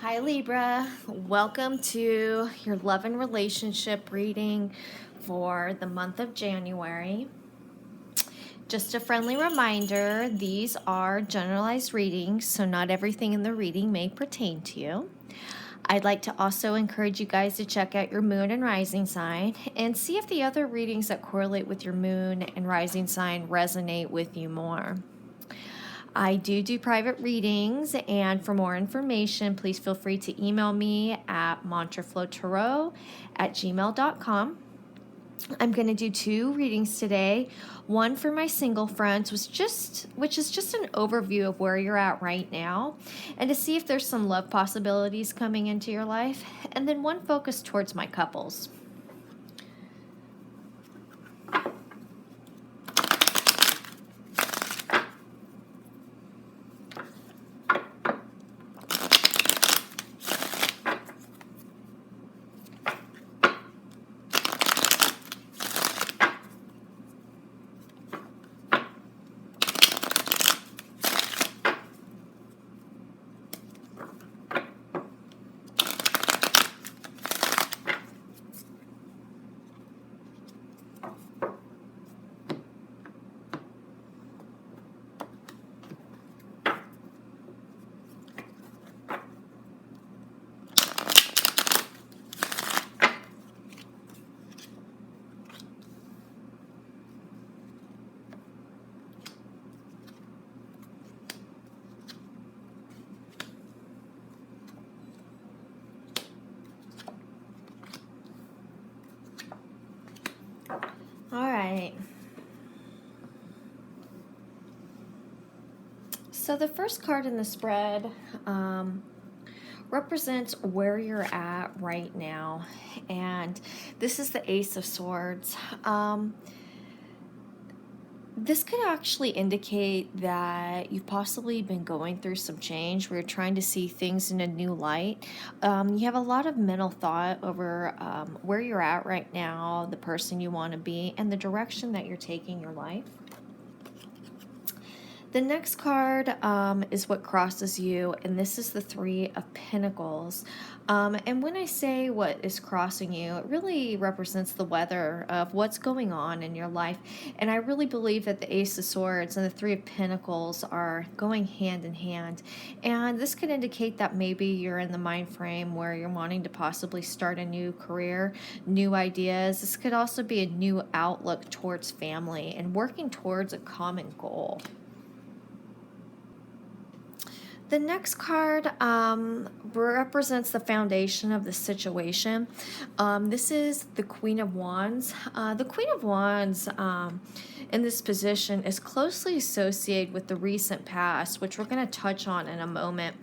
Hi Libra, welcome to your love and relationship reading for the month of January. Just a friendly reminder, these are generalized readings, so not everything in the reading may pertain to you. I'd like to also encourage you guys to check out your moon and rising sign and see if the other readings that correlate with your moon and rising sign resonate with you more. I do private readings, and for more information, please feel free to email me at mantraflowtarot@gmail.com. I'm going to do two readings today. One for my single friends, which is just an overview of where you're at right now, and to see if there's some love possibilities coming into your life, and then one focused towards my couples. All right. So the first card in the spread represents where you're at right now, and this is the Ace of Swords. This could actually indicate that you've possibly been going through some change where you're trying to see things in a new light. You have a lot of mental thought over where you're at right now, the person you want to be, and the direction that you're taking your life. The next card is what crosses you, and this is the Three of Pentacles. And when I say what is crossing you, it really represents the weather of what's going on in your life. And I really believe that the Ace of Swords and the Three of Pentacles are going hand in hand. And this could indicate that maybe you're in the mind frame where you're wanting to possibly start a new career, new ideas. This could also be a new outlook towards family and working towards a common goal. The next card represents the foundation of the situation. This is the Queen of Wands. The Queen of Wands in this position is closely associated with the recent past, which we're going to touch on in a moment.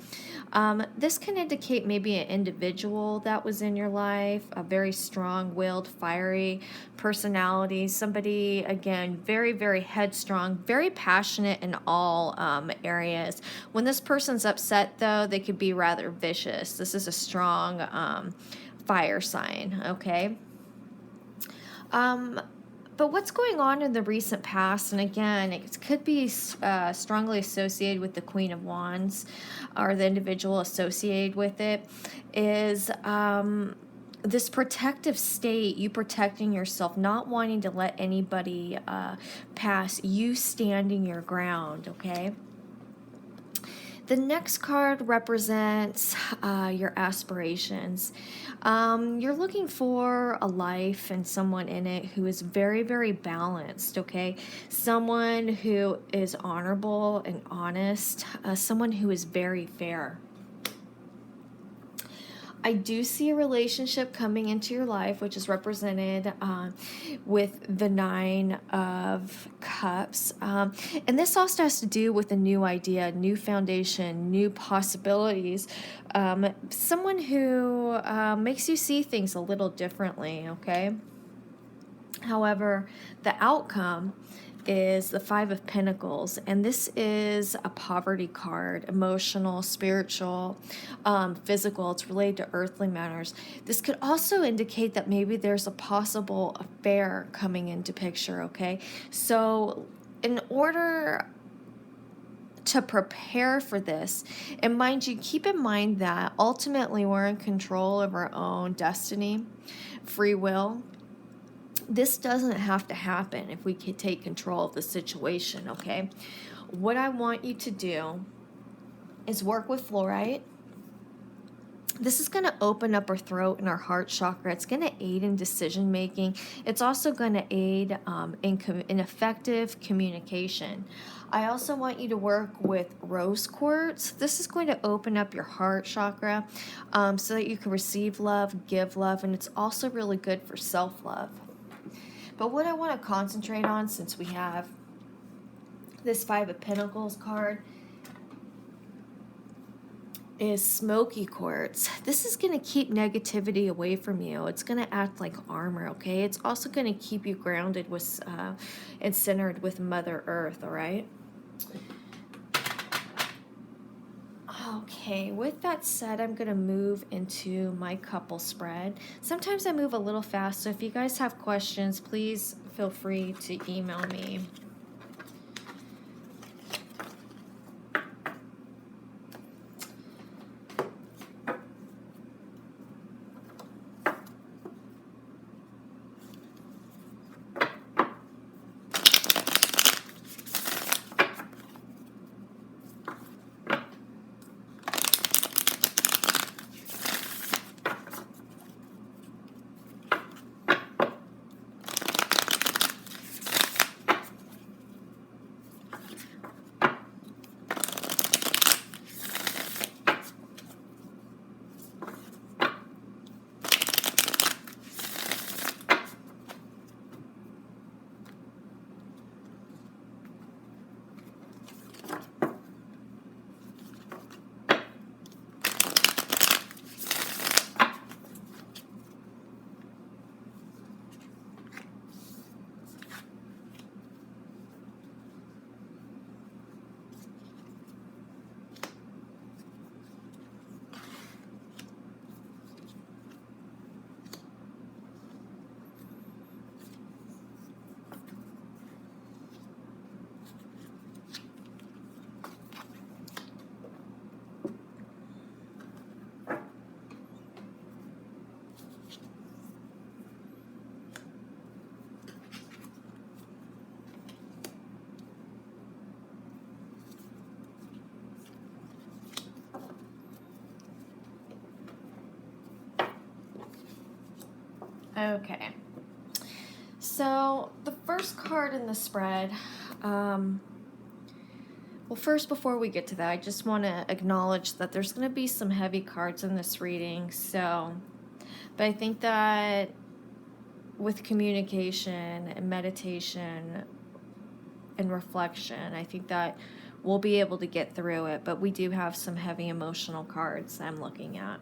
This can indicate maybe an individual that was in your life, a very strong-willed, fiery personality, somebody, again, very, very headstrong, very passionate in all areas. When this person's upset, though, they could be rather vicious. This is a strong fire sign, okay? But what's going on in the recent past, and again, it could be strongly associated with the Queen of Wands or the individual associated with it, is this protective state, you protecting yourself, not wanting to let anybody pass, you standing your ground, okay? The next card represents your aspirations. You're looking for a life and someone in it who is very, very balanced, okay? Someone who is honorable and honest, someone who is very fair. I do see a relationship coming into your life, which is represented with the Nine of Cups. And this also has to do with a new idea, new foundation, new possibilities. Someone who makes you see things a little differently, okay? However, the outcome is the Five of Pentacles, and this is a poverty card, emotional, spiritual, physical. It's related to earthly matters. This could also indicate that maybe there's a possible affair coming into picture, okay? So in order to prepare for this. And mind you, keep in mind that ultimately we're in control of our own destiny, free will. This doesn't have to happen if we can take control of the situation, okay? What I want you to do is work with fluorite. This is going to open up our throat and our heart chakra. It's going to aid in decision making. It's also going to aid in effective communication. I also want you to work with rose quartz. This is going to open up your heart chakra so that you can receive love, give love, and it's also really good for self-love. But what I want to concentrate on, since we have this Five of Pentacles card, is smoky quartz. This is going to keep negativity away from you. It's going to act like armor, okay? It's also going to keep you grounded with and centered with Mother Earth, all right? Okay, with that said, I'm going to move into my couple spread. Sometimes I move a little fast, so if you guys have questions, please feel free to email me. Okay, so the first card in the spread, well, first, before we get to that, I just want to acknowledge that there's going to be some heavy cards in this reading, but I think that with communication and meditation and reflection, I think that we'll be able to get through it, but we do have some heavy emotional cards I'm looking at.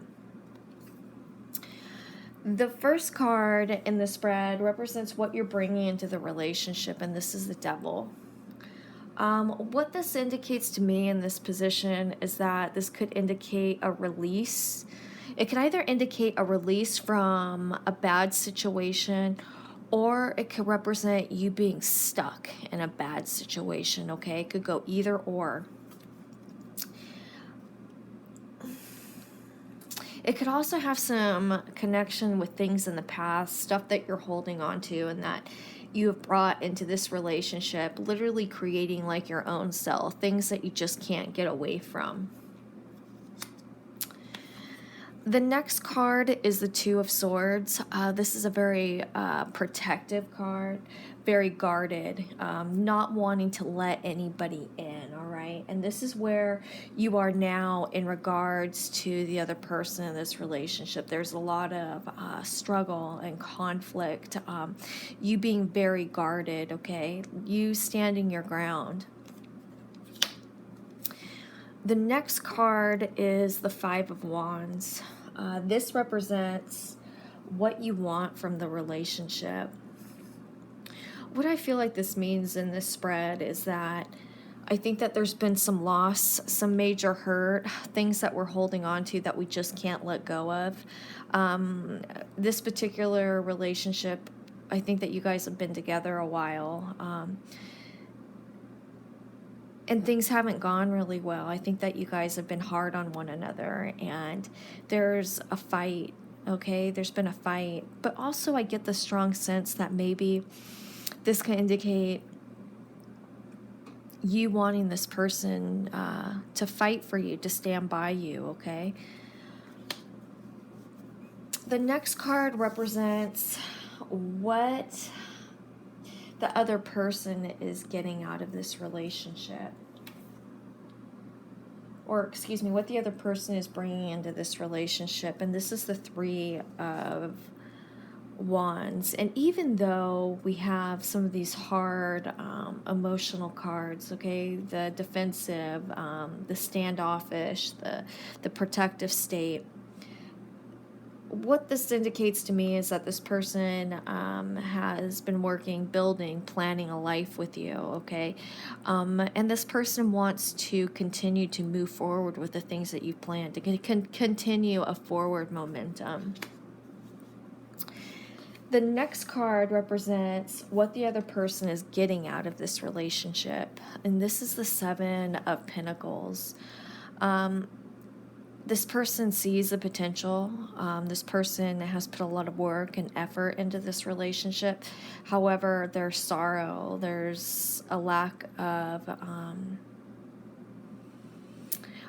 The first card in the spread represents what you're bringing into the relationship, and this is the Devil. What this indicates to me in this position is that this could indicate a release. It could either indicate a release from a bad situation, or it could represent you being stuck in a bad situation, okay? It could go either or. It could also have some connection with things in the past, stuff that you're holding on to and that you have brought into this relationship, literally creating like your own self, things that you just can't get away from. The next card is the Two of Swords. This is a very protective card, very guarded, not wanting to let anybody in, all right? And this is where you are now in regards to the other person in this relationship. There's a lot of struggle and conflict, you being very guarded, okay? You standing your ground. The next card is the Five of Wands. This represents what you want from the relationship. What I feel like this means in this spread is that I think that there's been some loss, some major hurt, things that we're holding on to that we just can't let go of. This particular relationship, I think that you guys have been together a while. and things haven't gone really well. I think that you guys have been hard on one another, and there's a fight. Okay, there's been a fight, but also I get the strong sense that maybe this can indicate you wanting this person to fight for you, to stand by you. Okay, the next card represents what the other person is getting out of this relationship. Or, excuse me, what the other person is bringing into this relationship. And this is the Three of Wands. And even though we have some of these hard emotional cards, okay, the defensive, the standoffish, the protective state, what this indicates to me is that this person has been working, building, planning a life with you, okay? And this person wants to continue to move forward with the things that you've planned, to continue a forward momentum. The next card represents what the other person is getting out of this relationship. And this is the Seven of Pentacles. This person sees the potential. This person has put a lot of work and effort into this relationship. However, there's sorrow. There's a lack of,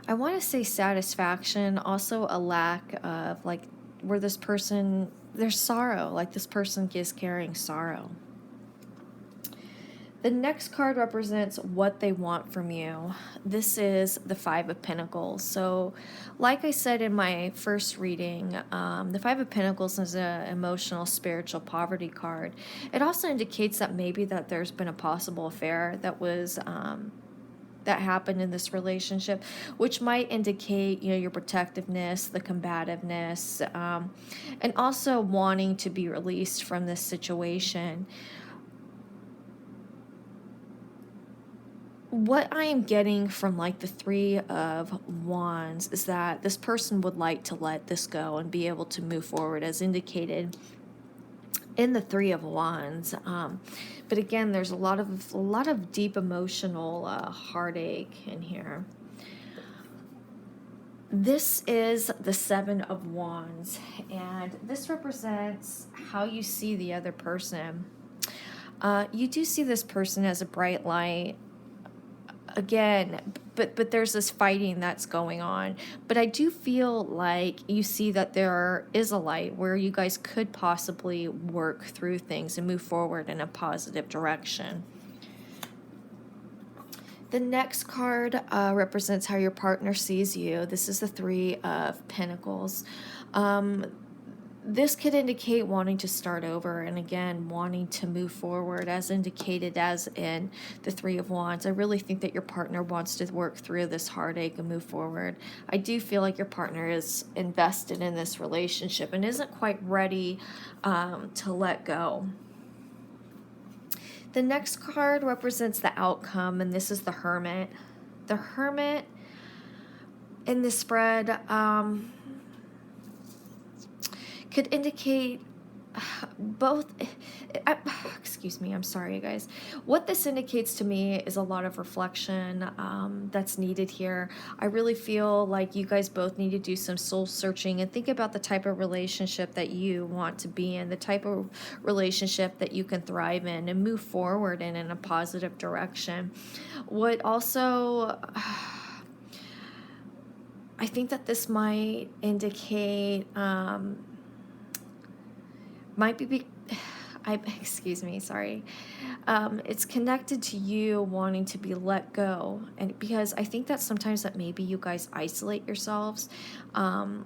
I want to say satisfaction, also a lack of, like, where this person, there's sorrow, like this person is carrying sorrow. The next card represents what they want from you. This is the Five of Pentacles. So, like I said in my first reading, the Five of Pentacles is an emotional, spiritual poverty card. It also indicates that maybe that there's been a possible affair that was that happened in this relationship, which might indicate, you know, your protectiveness, the combativeness, and also wanting to be released from this situation. What I am getting from, like, the Three of Wands is that this person would like to let this go and be able to move forward, as indicated in the Three of Wands. But again, there's a lot of deep emotional heartache in here. This is the Seven of Wands, and this represents how you see the other person. You do see this person as a bright light. Again, but there's this fighting that's going on. But I do feel like you see that there is a light where you guys could possibly work through things and move forward in a positive direction. The next card represents how your partner sees you. This is the Three of Pentacles. This could indicate wanting to start over, and again, wanting to move forward, as indicated as in the Three of Wands. I really think that your partner wants to work through this heartache and move forward. I do feel like your partner is invested in this relationship and isn't quite ready to let go. The next card represents the outcome, and this is the Hermit. The Hermit in this spread could indicate both, excuse me, I'm sorry, guys. What this indicates to me is a lot of reflection that's needed here. I really feel like you guys both need to do some soul searching and think about the type of relationship that you want to be in, the type of relationship that you can thrive in and move forward in a positive direction. What also, I think that this might indicate, excuse me, sorry. It's connected to you wanting to be let go. And because I think that sometimes that maybe you guys isolate yourselves to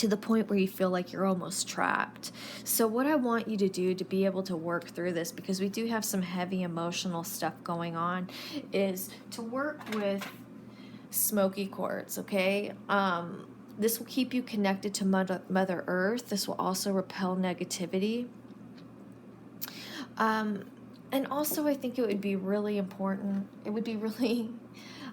the point where you feel like you're almost trapped. So what I want you to do to be able to work through this, because we do have some heavy emotional stuff going on, is to work with smoky quartz, okay? This will keep you connected to Mother Earth. This will also repel negativity. And also, I think it would be really important. It would be really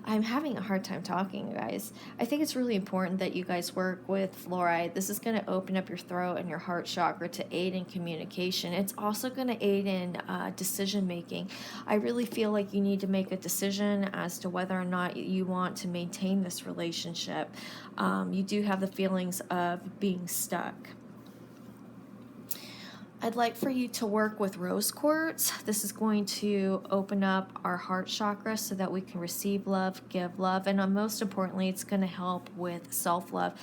I'm having a hard time talking, you guys. I think it's really important that you guys work with fluoride. This is going to open up your throat and your heart chakra to aid in communication. It's also going to aid in decision making. I really feel like you need to make a decision as to whether or not you want to maintain this relationship. You do have the feelings of being stuck. I'd like for you to work with rose quartz. This is going to open up our heart chakra so that we can receive love, give love, and most importantly, it's going to help with self-love.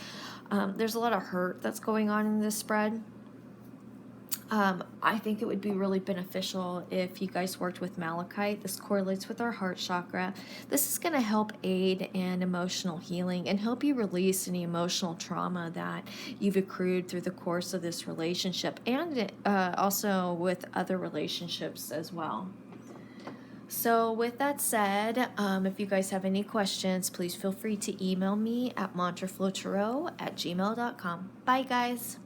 There's a lot of hurt that's going on in this spread. I think it would be really beneficial if you guys worked with malachite. This correlates with our heart chakra. This is going to help aid in emotional healing and help you release any emotional trauma that you've accrued through the course of this relationship, and also with other relationships as well. So with that said, if you guys have any questions, please feel free to email me at mantraflowtarot@gmail.com. Bye, guys.